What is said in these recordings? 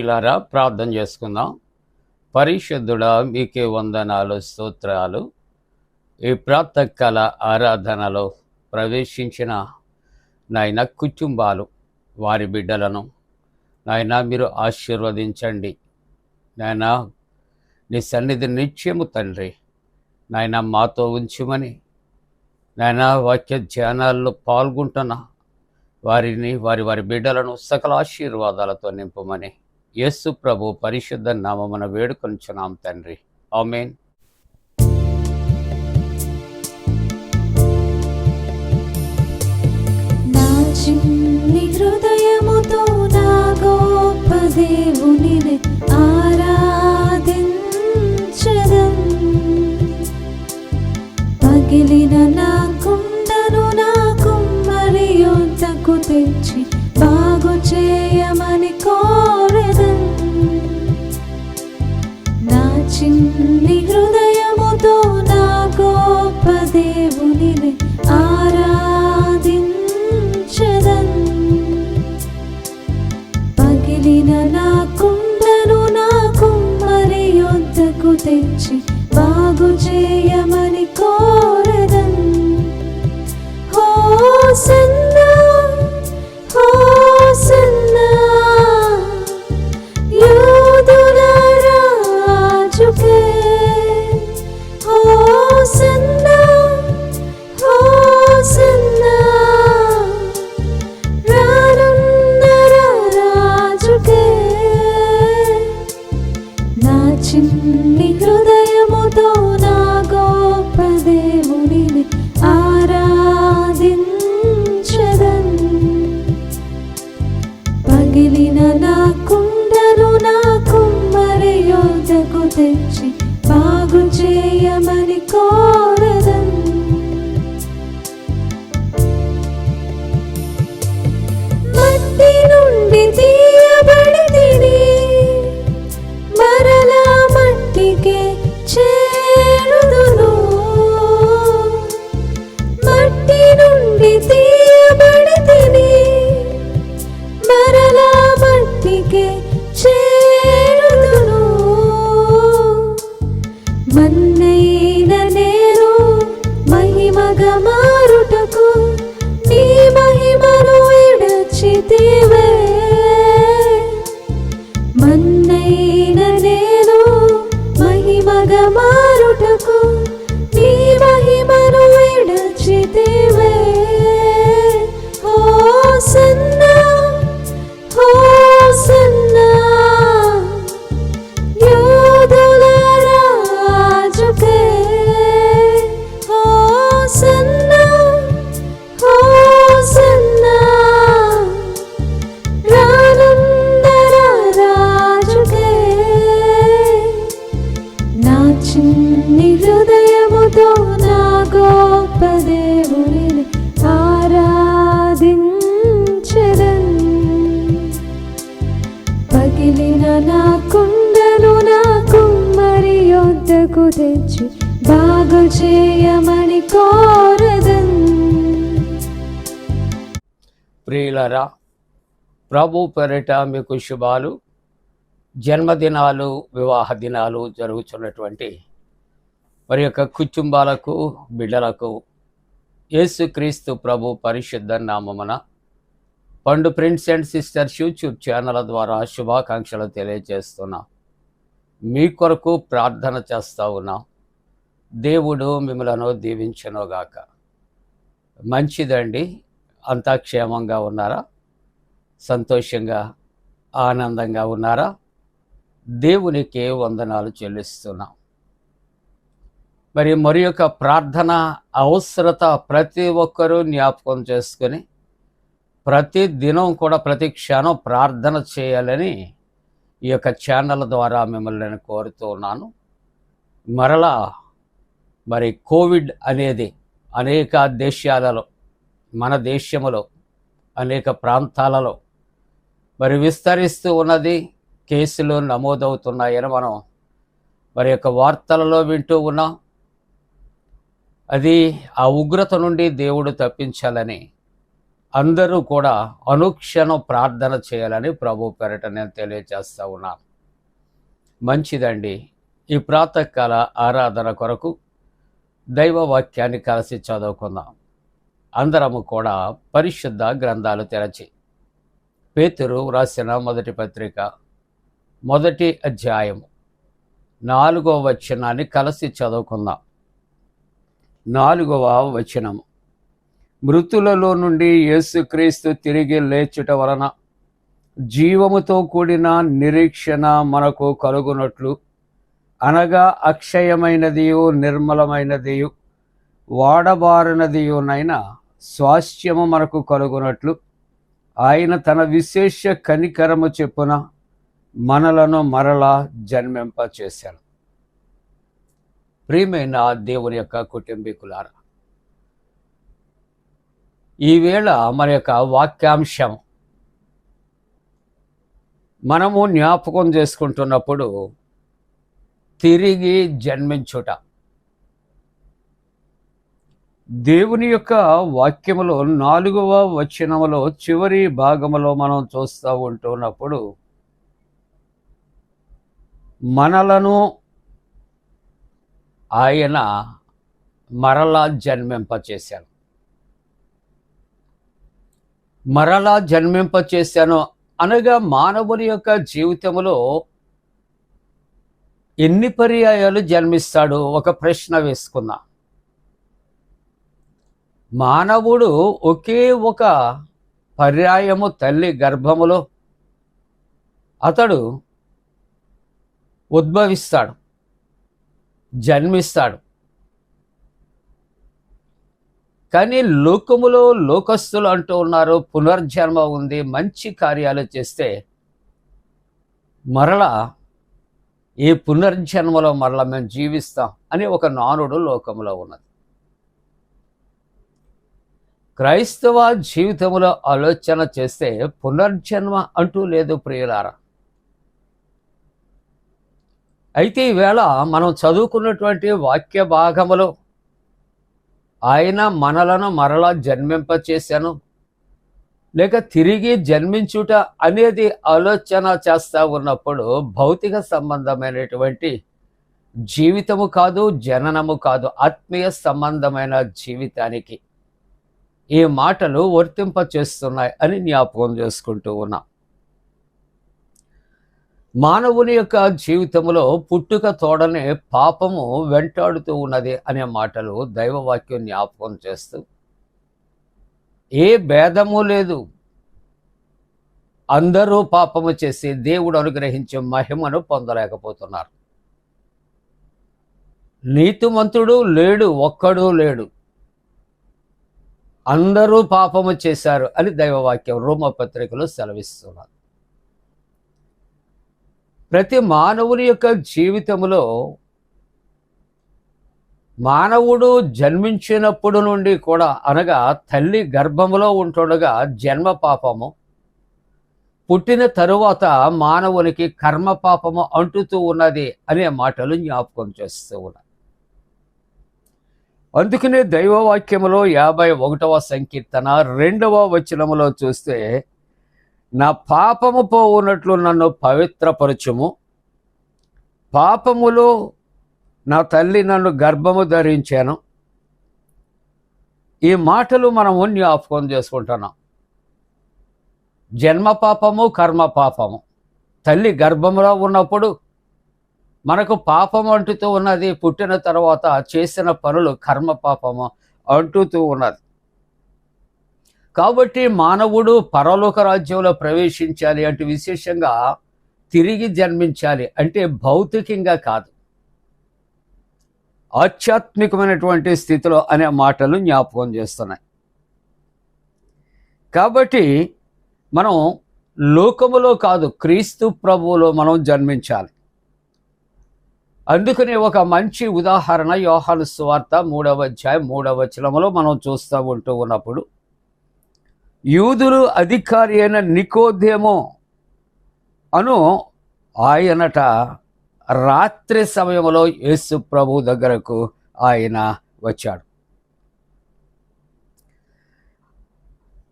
ప్రియులారా, ప్రార్థన చేసుకుందాం. పరిశుద్ధుడా, మీకే వందనాలు, స్తోత్రాలు. ఈ ప్రాతకాల ఆరాధనలో ప్రవేశించిన నాయన కుటుంబాలు, వారి బిడ్డలను నాయన మీరు ఆశీర్వదించండి. నాయన నీ సన్నిధి నిత్యము తండ్రి నాయన మాతో ఉంచుమని, నాయన వాక్య ధ్యానాల్లో పాల్గొంటున్న వారిని, వారి బిడ్డలను సకల ఆశీర్వాదాలతో నింపమని యేసు ప్రభు పరిశుద్ధ నామమున వేడుకొనుచున్నాం తండ్రి. ఆమేన్. నా చిన్ని హృదయముతో నా గొప్ప దేవునిని ఆరాధించెదన్. పగిలిన నా కుండను నా కుమ్మరి యొద్దకు తెచ్చి బాగు చేయమని కోరెదన్. నా చిన్ని హృదయముతో నా గొప్ప దేవునిని ఆరాధించెదన్. పగిలిన నా కుండను నా కుమ్మరి యొద్దకు తెచ్చి బాగు చేయమని కోరెదన్. హోసన్నా హోసన్నా యూదుల రాజుకే. హోసన్నా హోసన్నా రానున్న రాజుకే. నా చిన్ని హృదయముతో నా గొప్ప దేవునిని ఆరాధించెదన్. పగిలిన నా కుండను నా కుమ్మరి యొద్దకు తెచ్చి బాగు చేయమని కోరెదన్. మట్టి నుండి తీయబడితిని, మరలా మట్టికే చేరుదును. మట్టి నుండి తీయబడితిని, మరలా మట్టికే చేరుదును. మన్నైన నేను మహిమగా మారుటకు నీ మహిమను విడచితివే. మన్నైన నేను మహిమగా మారుటకు నీ మహిమను విడచితివే. హోసన్నా హోసన్నా యూదుల రాజుకే. హోసన్నా హోసన్నా రానున్న రాజుకే. నా చిన్ని హృదయముతో నా గొప్ప దేవునిని ఆరాధించెదన్. పగిలిన నా కుండను నా కుమ్మరి యొద్దకు తెచ్చి బాగు చేయమని కోరెదన్. ప్రియులారా, ప్రభు పేరిట మీకు శుభాలు. జన్మదినాలు, వివాహ దినాలు జరుగుతున్నటువంటి మరి యొక్క కుటుంబాలకు, బిడ్డలకు యేసుక్రీస్తు ప్రభు పరిశుద్ధ నామమున పండు friends and sisters YouTube channel ద్వారా శుభాకాంక్షలు తెలియజేస్తున్నా. మీ కొరకు ప్రార్థన చేస్తూ ఉన్నాం. దేవుడు మిమ్మలను దీవించునుగాక. మంచిదండి. అంతా క్షేమంగా ఉన్నారా? సంతోషంగా, ఆనందంగా ఉన్నారా? దేవునికి వందనాలు చెల్లిస్తున్నాం. మరి యొక్క ప్రార్థన అవసరత ప్రతి ఒక్కరూ జ్ఞాపకం చేసుకొని ప్రతి దినం కూడా, ప్రతి క్షణం ప్రార్థన చేయాలని ఈ యొక్క ఛానల్ ద్వారా మిమ్మల్ని నేను కోరుతూ ఉన్నాను. మరలా మరి కోవిడ్ అనేది అనేక దేశాలలో, మన దేశంలో అనేక ప్రాంతాలలో మరి విస్తరిస్తూ ఉన్నది. కేసులు నమోదవుతున్నాయని మనం మరి యొక్క వార్తలలో వింటూ ఉన్నాం. అది ఆ ఉగ్రత నుండి దేవుడు తప్పించాలని అందరూ కూడా అనుక్షణం ప్రార్థన చేయాలని ప్రభు పేరిట నేను తెలియజేస్తూ ఉన్నాను. మంచిదండి. ఈ ప్రాతకాల ఆరాధన కొరకు దైవ వాక్యాన్ని కలిసి చదువుకుందాం. అందరము కూడా పరిశుద్ధ గ్రంథాలు తెరచి పేతురు రాసిన మొదటి పత్రిక 1వ అధ్యాయము 4వ వచనాన్ని కలిసి చదువుకుందాం. 4వ వచనము, మృతులలో నుండి యేసుక్రీస్తు తిరిగి లేచుట వలన జీవముతో కూడిన నిరీక్షణ మనకు కలుగునట్లు, అనగా అక్షయమైనదియు నిర్మలమైనదియు వాడబారినదియునైన స్వాస్థ్యము మనకు కలుగునట్లు ఆయన తన విశేష కనికరము చెప్పున మనలను మరలా జన్మింపచేశాను. ప్రియమైన దేవుని యొక్క కుటుంబీకులారా, ఈవేళ మన యొక్క వాక్యాంశం మనము జ్ఞాపకం చేసుకుంటున్నప్పుడు తిరిగి జన్మించుట. దేవుని యొక్క వాక్యములో 4వ వచనములో చివరి భాగములో మనం చూస్తూ ఉంటున్నప్పుడు మనలను ఆయన మరలా జన్మింపచేశాను. మరలా జన్మింపచేశాను అనగా మానవుని యొక్క జీవితంలో ఎన్ని పర్యాయాలు జన్మిస్తాడు? ఒక ప్రశ్న వేసుకుందాం. మానవుడు ఒకే ఒక పర్యాయము తల్లి గర్భములో అతడు ఉద్భవిస్తాడు, జన్మిస్తాడు. కానీ లోకములో లోకస్తులు అంటూ ఉన్నారు, పునర్జన్మ ఉంది, మంచి కార్యాలు చేస్తే మరలా ఈ పునర్జన్మలో మరలా మేము జీవిస్తాం అని ఒక నానుడు లోకములో ఉన్నది. క్రైస్తవ జీవితంలో ఆలోచన చేస్తే పునర్జన్మ అంటూ లేదు ప్రియులారా. అయితే ఈవేళ మనం చదువుకున్నటువంటి వాక్య భాగములో ఆయన మనలను మరలా జన్మింపచేశాను లేక తిరిగి జన్మించుట అనేది ఆలోచన చేస్తూ ఉన్నప్పుడు భౌతిక సంబంధమైనటువంటి జీవితము కాదు, జననము కాదు, ఆత్మీయ సంబంధమైన జీవితానికి ఈ మాటలు వర్తింప చేస్తున్నాయి అని జ్ఞాపకం చేసుకుంటూ ఉన్నాం. మానవుని యొక్క జీవితంలో పుట్టుక తోడనే పాపము వెంటాడుతూ ఉన్నది అనే మాటలు దైవవాక్యం జ్ఞాపకం చేస్తూ, ఏ భేదము లేదు, అందరూ పాపము చేసి దేవుడు అనుగ్రహించే మహిమను పొందలేకపోతున్నారు. నీతిమంతుడు లేడు, ఒక్కడూ లేడు, అందరూ పాపము చేశారు అని దైవవాక్యం రోమపత్రికలో సెలవిస్తున్నారు. ప్రతి మానవుని యొక్క జీవితంలో మానవుడు జన్మించినప్పుడు నుండి కూడా, అనగా తల్లి గర్భములో ఉంటుండగా జన్మ పాపము, పుట్టిన తరువాత మానవునికి కర్మ పాపము అంటుతూ ఉన్నది అనే మాటలు జ్ఞాపకం చేస్తూ ఉన్నాయి. అందుకనే దైవవాక్యములో 51వ సంకీర్తన 2వ వచనములో చూస్తే, నా పాపము పోవునట్లు నన్ను పవిత్రపరచుము, పాపములో నా తల్లి నన్ను గర్భము ధరించాను. ఈ మాటలు మనము జ్ఞాపకం చేసుకుంటున్నాం. జన్మ పాపము, కర్మ పాపము. తల్లి గర్భంలో ఉన్నప్పుడు మనకు పాపం అంటుతూ ఉన్నది, పుట్టిన తర్వాత చేసిన పనులు కర్మ పాపము అంటుతూ ఉన్నది. కాబట్టి మానవుడు పరలోక రాజ్యంలో ప్రవేశించాలి అంటే విశేషంగా తిరిగి జన్మించాలి అంటే భౌతికంగా కాదు, ఆధ్యాత్మికమైనటువంటి స్థితిలో అనే మాటలు జ్ఞాపకం చేస్తున్నాయి. కాబట్టి మనం లోకములో కాదు, క్రీస్తు ప్రభువులో మనం జన్మించాలి. అందుకనే ఒక మంచి ఉదాహరణ యోహాను సువార్త 3వ అధ్యాయం 3వ వచనములో మనం చూస్తూ ఉంటూ ఉన్నప్పుడు, యూదులు అధికారి అయిన నికోదేము అను ఆయనట రాత్రి సమయంలో యేసు ప్రభు దగ్గరకు ఆయన వచ్చాడు.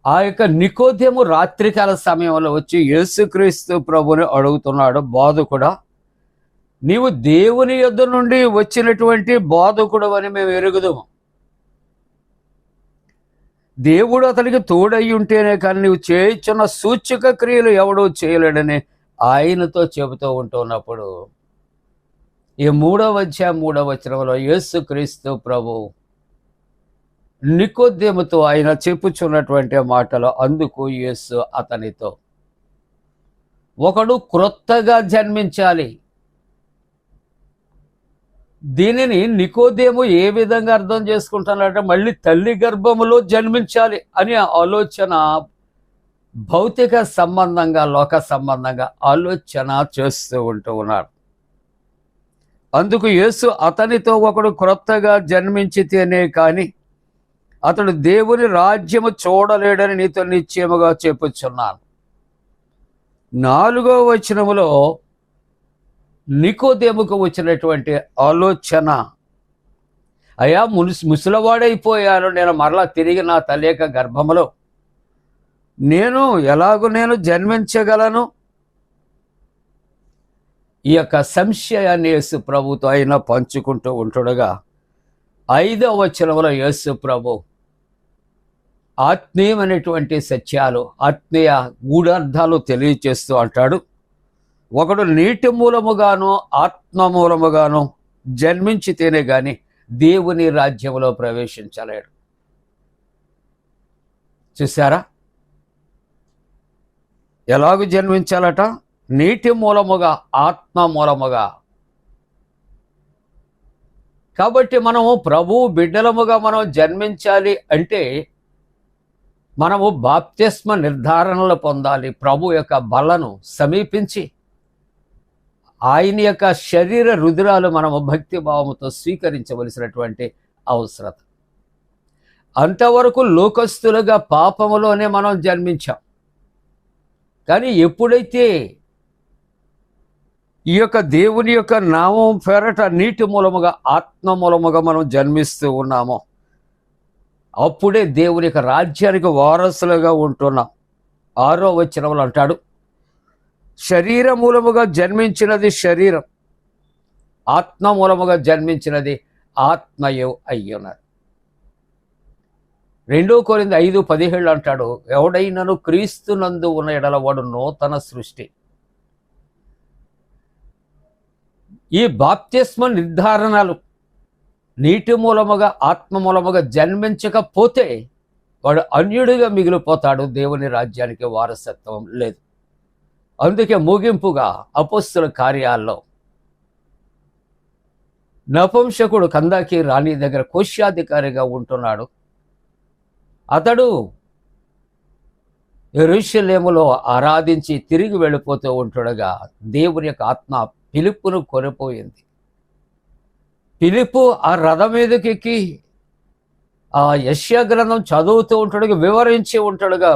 ఆ యొక్క నికోదేము రాత్రికాల సమయంలో వచ్చి యేసుక్రీస్తు ప్రభుని అడుగుతున్నాడు, బోధకుడా, నీవు దేవుని యొద్ద నుండి వచ్చినటువంటి బోధకుడు అని మేము ఎరుగుదాము. దేవుడు అతనికి తోడై ఉంటేనే కానీ నీవు చేయుచున్న సూచక క్రియలు ఎవడూ చేయలేడని ఆయనతో చెబుతూ ఉంటున్నప్పుడు ఈ 3వ అధ్యాయం 3వ వచనంలో యేసుక్రీస్తు ప్రభు నికోదేముతో ఆయన చెప్పుచున్నటువంటి మాటలు, అందుకు యేసు అతనితో, ఒకడు క్రొత్తగా జన్మించాలి. దీనిని నికోదేము ఏ విధంగా అర్థం చేసుకుంటున్నాడంటే మళ్ళీ తల్లి గర్భములో జన్మించాలి అనే ఆలోచన భౌతిక సంబంధంగా, లోక సంబంధంగా ఆలోచన చేస్తూ ఉంటూ ఉన్నాడు. అందుకు యేసు అతనితో, ఒకడు క్రొత్తగా జన్మించితేనే కానీ అతడు దేవుని రాజ్యము చూడలేడని నీతో నిశ్చయముగా చెప్పుచున్నాను. 4వ వచనములో నికోదేముకు వచ్చినటువంటి ఆలోచన, అయ్యా ముసలివాడైపోయాను, నేను మరలా తిరిగి నా తల్లి యొక్క గర్భములో నేను జన్మించగలను? ఈ యొక్క సంశయాన్ని యేసు ప్రభుతో ఆయన పంచుకుంటూ ఉంటుండగా 5వ వచనంలో యేసు ప్రభు ఆత్మీయమైనటువంటి సత్యాలు, ఆత్మీయ గూఢార్థాలు తెలియచేస్తూ అంటాడు, ఒకడు నీటి మూలముగాను ఆత్మ మూలముగాను జన్మించితేనే గాని దేవుని రాజ్యంలో ప్రవేశించలేడు. చూసారా ఎలాగూ జన్మించాలట? నీటి మూలముగా, ఆత్మ మూలముగా. కాబట్టి మనము ప్రభువు బిడ్డలముగా మనం జన్మించాలి అంటే మనము బాప్తిస్మ నిర్ధారణలు పొందాలి. ప్రభు యొక్క బలను సమీపించి ఆయన యొక్క శరీర రుధిరాలు మనము భక్తి భావముతో స్వీకరించవలసినటువంటి అవసరం. అంతవరకు లోకస్తులుగా పాపములోనే మనం జన్మించాం. కానీ ఎప్పుడైతే ఈ యొక్క దేవుని యొక్క నామం పేరట నీటి మూలముగా, ఆత్మ మూలముగా మనం జన్మిస్తూ ఉన్నామో అప్పుడే దేవుని యొక్క రాజ్యానికి వారసులుగా ఉంటున్నాం. 6వ వచనంలో అంటాడు, శరీర మూలముగా జన్మించినది శరీరం, ఆత్మ మూలముగా జన్మించినది ఆత్మయు అయ్యున్నారు. 2 కొరింథీ 5:17 అంటాడు, ఎవడైనను క్రీస్తునందు ఉన్న ఎడల వాడు నూతన సృష్టి. ఈ బాప్తిస్మ నిర్ధారణలు నీటి మూలముగా, ఆత్మ మూలముగా జన్మించకపోతే వాడు అన్యుడిగా మిగిలిపోతాడు, దేవుని రాజ్యానికి వారసత్వం లేదు. అందుకే ముగింపుగా అపోస్తల కార్యాల్లో నపుంసకుడు కందాకి రాణి దగ్గర కోశాధికారిగా ఉంటున్నాడు. అతడు యెరూషలేములో ఆరాధించి తిరిగి వెళ్ళిపోతూ ఉంటుండగా దేవుని యొక్క ఆత్మ ఫిలిప్పును కొనిపోయింది. ఫిలిప్పు ఆ రథం మీదకి ఎక్కి ఆ యెషయా గ్రంథం చదువుతూ ఉంటాడుగా, వివరించి ఉంటాడుగా,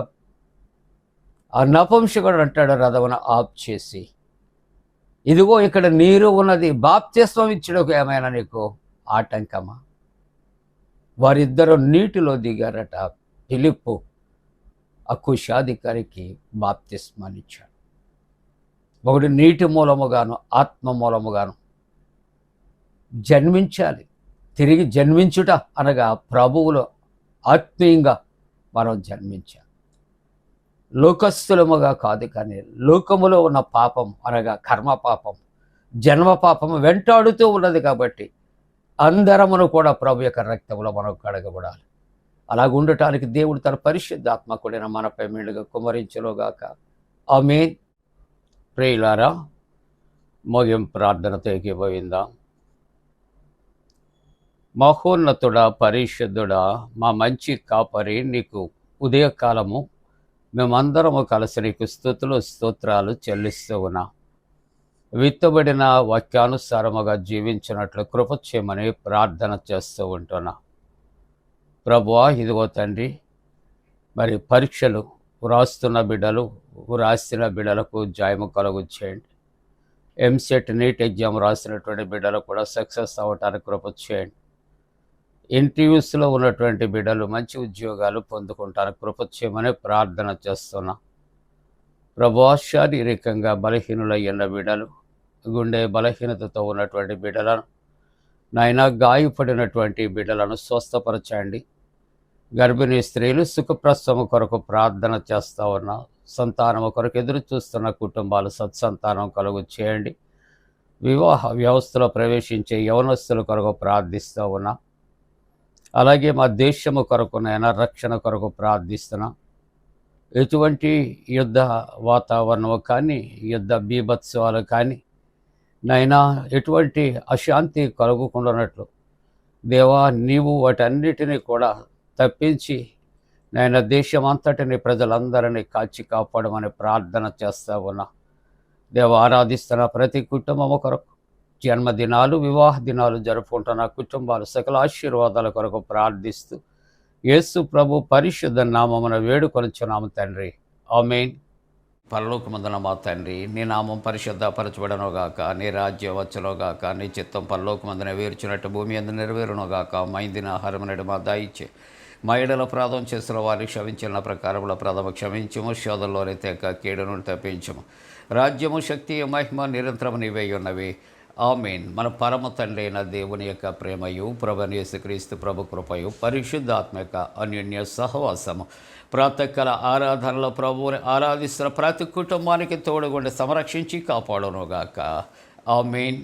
ఆ నపుంసకుడు అంటాడు రథమును ఆఫ్ చేసి, ఇదిగో ఇక్కడ నీరు ఉన్నది, బాప్తిస్మం ఇచ్చడానికి ఏమైనా నీకు ఆటంకమా? వారిద్దరూ నీటిలో దిగారట. ఫిలిప్పు ఆ కుశాధికారికి బాప్తిస్మాన్ని ఇచ్చాడు. ఒకటి నీటి మూలముగాను, ఆత్మ మూలముగాను జన్మించాలి. తిరిగి జన్మించుట అనగా ప్రభువులో ఆత్మీయంగా మనం జన్మించాలి. లోకస్తులముగా కాదు, కానీ లోకములో ఉన్న పాపం అనగా కర్మ పాపం, జన్మ పాపం వెంటాడుతూ ఉన్నది. కాబట్టి అందరమును కూడా ప్రభు యొక్క రక్తంలో మనం కడగబడాలి. అలాగ ఉండటానికి దేవుడు తన పరిశుద్ధాత్మ కూడిన మనపై మెండుగా కుమరించులోగాక. ఆమేన్. ప్రియులారా, ముగింపు ప్రార్థనతో ఏకీభవిందా. మహోన్నతుడా, పరిశుద్ధుడా, మా మంచి కాపరి, నీకు ఉదయకాలము మేమందరము కలిసి నీకు స్తుతులు స్తోత్రాలు చెల్లిస్తూ ఉన్నాం. విత్తబడిన వాక్యానుసారముగా జీవించినట్లు కృప చేయమని ప్రార్థన చేస్తూ ఉంటున్నా. ప్రభువా, ఇదిగో తండ్రి, మరి పరీక్షలు వ్రాస్తున్న బిడ్డలు, వ్రాసిన బిడ్డలకు జయము కలుగు చేయండి. ఎంసెట్, నీట్ ఎగ్జామ్ రాసినటువంటి బిడ్డలు కూడా సక్సెస్ అవ్వటానికి కృప చేయండి. ఇంటర్వ్యూస్లో ఉన్నటువంటి బిడ్డలు మంచి ఉద్యోగాలు పొందుకుంటారు కృప చేయమని ప్రార్థన చేస్తున్నా. ప్రభువా, శారీరకంగా బలహీనులయ్యున్న బిడ్డలు, గుండె బలహీనతతో ఉన్నటువంటి బిడ్డలను, నాయన గాయపడినటువంటి బిడ్డలను స్వస్థపరచండి. గర్భిణీ స్త్రీలు సుఖప్రసవము కొరకు ప్రార్థన చేస్తూ ఉన్నా. సంతానము కొరకు ఎదురు చూస్తున్న కుటుంబాలు సత్సంతానం కలుగు చేయండి. వివాహ వ్యవస్థలో ప్రవేశించే యవనస్తుల కొరకు ప్రార్థిస్తూ ఉన్నా. అలాగే మా దేశము కొరకు నైనా రక్షణ కొరకు ప్రార్థిస్తున్నా. ఎటువంటి యుద్ధ వాతావరణము కానీ, యుద్ధ బీభత్సవాలు కానీ నైనా ఎటువంటి అశాంతి కలుగుకుండానట్లు దేవా, నీవు వాటన్నిటినీ కూడా తప్పించి నాయన దేశమంతటిని ప్రజలందరినీ కాచి కాపాడమని ప్రార్థన చేస్తా ఉన్నా. దేవ, ఆరాధిస్తున్న ప్రతి కుటుంబము కొరకు, జన్మదినాలు వివాహ దినాలు జరుపుకుంటున్న కుటుంబాలు సకల ఆశీర్వాదాల కొరకు ప్రార్థిస్తూ యేసు ప్రభు పరిశుద్ధ నామమున వేడుకొనుచున్నాము తండ్రి, ఆమేన్. పరలోకమందున మా తండ్రి, నీ నామం పరిశుద్ధపరచబడనుగాక, నీ రాజ్యం వచ్చునుగాక, నీ చిత్తం పరలోకమందున వేర్చినట్టు భూమి అందు నెరవేరునుగాక. మా ఇందిన ఆహారం నేడు మా దయచే, మా ఏడల అపరాధం చేసిన వారిని క్షమించిన ప్రకారముల అపరాధము క్షమించము, శోధనలోనే తెక కీడును తప్పించము. రాజ్యము, శక్తి, మహిమ నిరంతరము నీవే ఉన్నవి, ఆమేన్. మన పరమ తండ్రి అయిన దేవుని యొక్క ప్రేమయు, ప్రభువైన యేసుక్రీస్తు ప్రభు కృపయు, పరిశుద్ధాత్మ యొక్క అన్యోన్య సహవాసము ప్రాతకాల ఆరాధనలో ప్రభువుని ఆరాధిస్తున్న ప్రతి కుటుంబానికి తోడుగుండి సంరక్షించి కాపాడునుగాక, ఆమేన్.